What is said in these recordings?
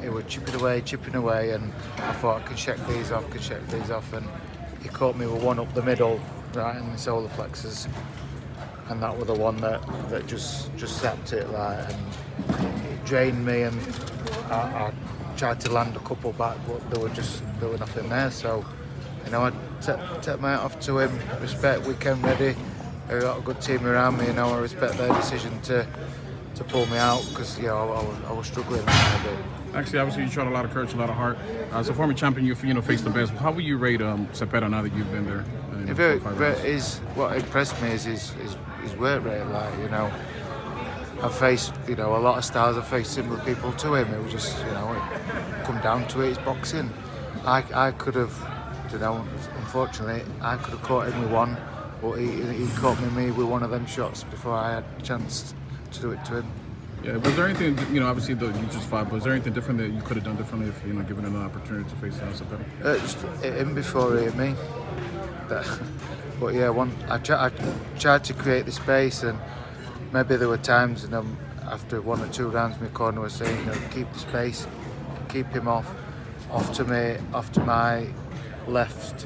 He was chipping away, and I thought I could check these off, and he caught me with one up the middle, right in the solar plexus, and that was the one that just zapped it, like, and it drained me, and I tried to land a couple back, but there were nothing there. So, I take my hat off to him. Respect, weekend ready. I got a good team around me. I respect their decision to pull me out, because I was struggling a bit. Actually, obviously, you showed a lot of courage, a lot of heart. As a former champion, you faced the best. How would you rate Zepeda now that you've been there? What impressed me is his work rate. I've faced a lot of stars. I've faced similar people to him. It was just it come down to it. It's boxing. I could have, unfortunately, I could have caught him with one, but he caught me with one of them shots before I had a chance to do it to him. Yeah, was there anything, obviously you just fought, but was there anything different that you could have done differently if, given an opportunity to face Zepeda? Just him before he hit me. But yeah, I tried to create the space, and maybe there were times, after 1 or 2 rounds, my corner was saying, keep the space, keep him off to my left.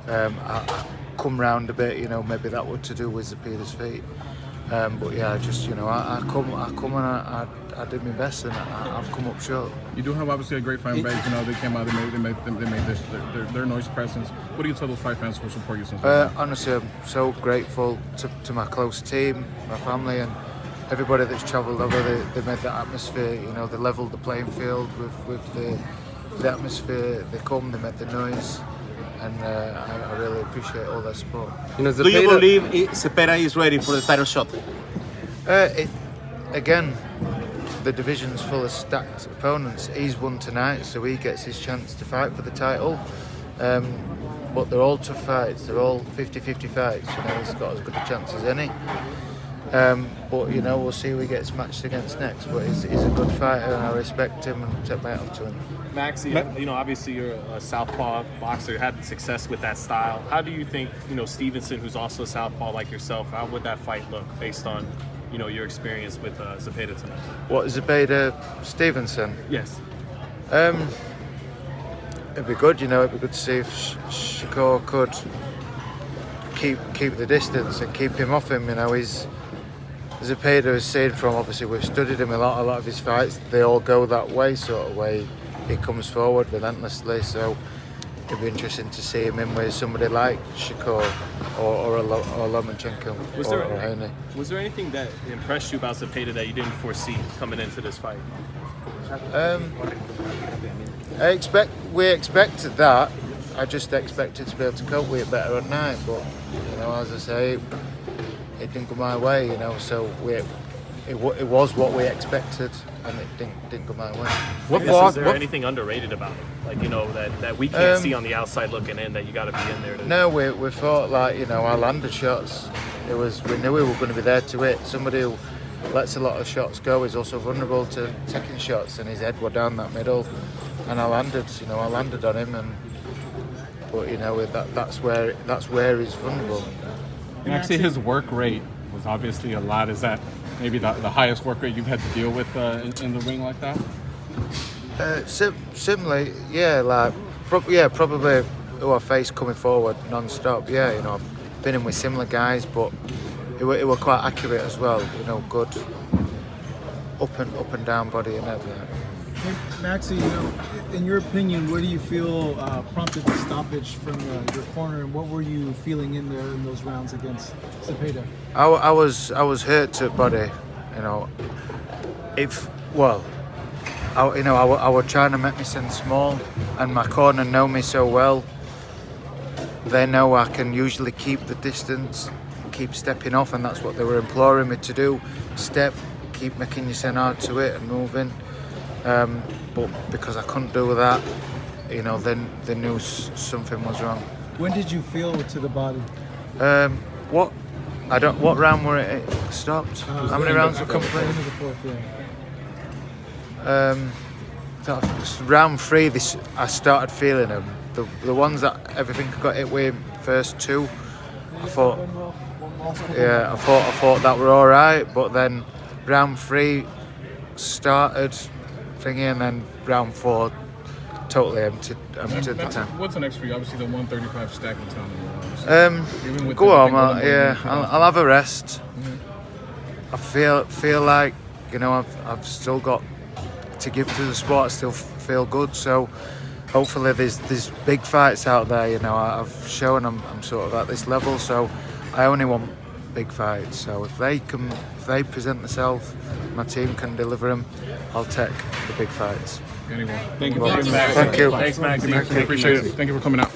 I come round a bit, maybe that was to do with Zepeda's feet. But yeah, I come and I did my best, and I've come up short. You do have obviously a great fan base. They came out, they made this their noise presence. What do you tell those fight fans who support you since? Honestly, I'm so grateful to my close team, my family, and everybody that's travelled over. They made that atmosphere. They levelled the playing field with the atmosphere. They made the noise. And I really appreciate all their support. Do you believe Zepeda is ready for the title shot? Again, the division's full of stacked opponents. He's won tonight, so he gets his chance to fight for the title. But they're all tough fights. They're all 50-50 fights. He's got as good a chance as any. But we'll see who he gets matched against next. But he's a good fighter, and I respect him and take my hat off to him. Maxi, obviously you're a Southpaw boxer, had success with that style. How do you think, Stevenson, who's also a Southpaw like yourself, how would that fight look based on, your experience with Zepeda tonight? What, Zepeda Stevenson? Yes. It'd be good, it'd be good to see if Shakur could keep the distance and keep him off him. Zepeda is seen from, obviously we've studied him a lot of his fights, they all go that way, sort of way. He comes forward relentlessly, so it'd be interesting to see him in with somebody like Shakur or Lomachenko or Haney. Was there anything that impressed you about Zepeda that you didn't foresee coming into this fight? We expected that. I just expected to be able to cope with it better at night, but as I say, it didn't go my way. So it was what we expected, and it didn't go my way. Is there anything underrated about it? That we can't see on the outside looking in, that you got to be in there? No, we thought our landed shots. We knew we were going to be there to hit. Somebody who lets a lot of shots go is also vulnerable to taking shots, and his head were down that middle, and I landed on him, but that's where he's vulnerable. And actually, his work rate was obviously a lot. Is that maybe the highest work rate you've had to deal with in the ring like that? Similarly, yeah, probably who I faced coming forward non-stop. Yeah, I've been in with similar guys, but it were quite accurate as well. Good up and down body and everything. Maxi, in your opinion, what do you feel prompted the stoppage from your corner, and what were you feeling in there in those rounds against Zepeda? I was hurt to body, I was trying to make me stand small, and my corner know me so well. They know I can usually keep the distance, keep stepping off, and that's what they were imploring me to do. Step, keep making your send hard to it and moving. But because I couldn't do that, then they knew something was wrong. When did you feel to the body? What round were it stopped? How many rounds were completed? The fourth, yeah. Round 3, I started feeling them. The ones that everything got hit with, first 2, I thought that were all right. But then round 3 started. thingy, and then round 4 totally emptied the tank. What's the next for you? Obviously, the 135 stacking time. Even with Go the on, thing going yeah. on, I'll have a rest. I feel like, you know, I've still got to give to the sport. I still feel good, so hopefully there's big fights out there. You know, I've shown I'm sort of at this level, so I only want big fights. So if they present themselves, my team can deliver them, I'll take the big fights. Anyway, thank you for Well, coming back. thank you. Thanks, Maxi. Appreciate it. Thank you for coming out.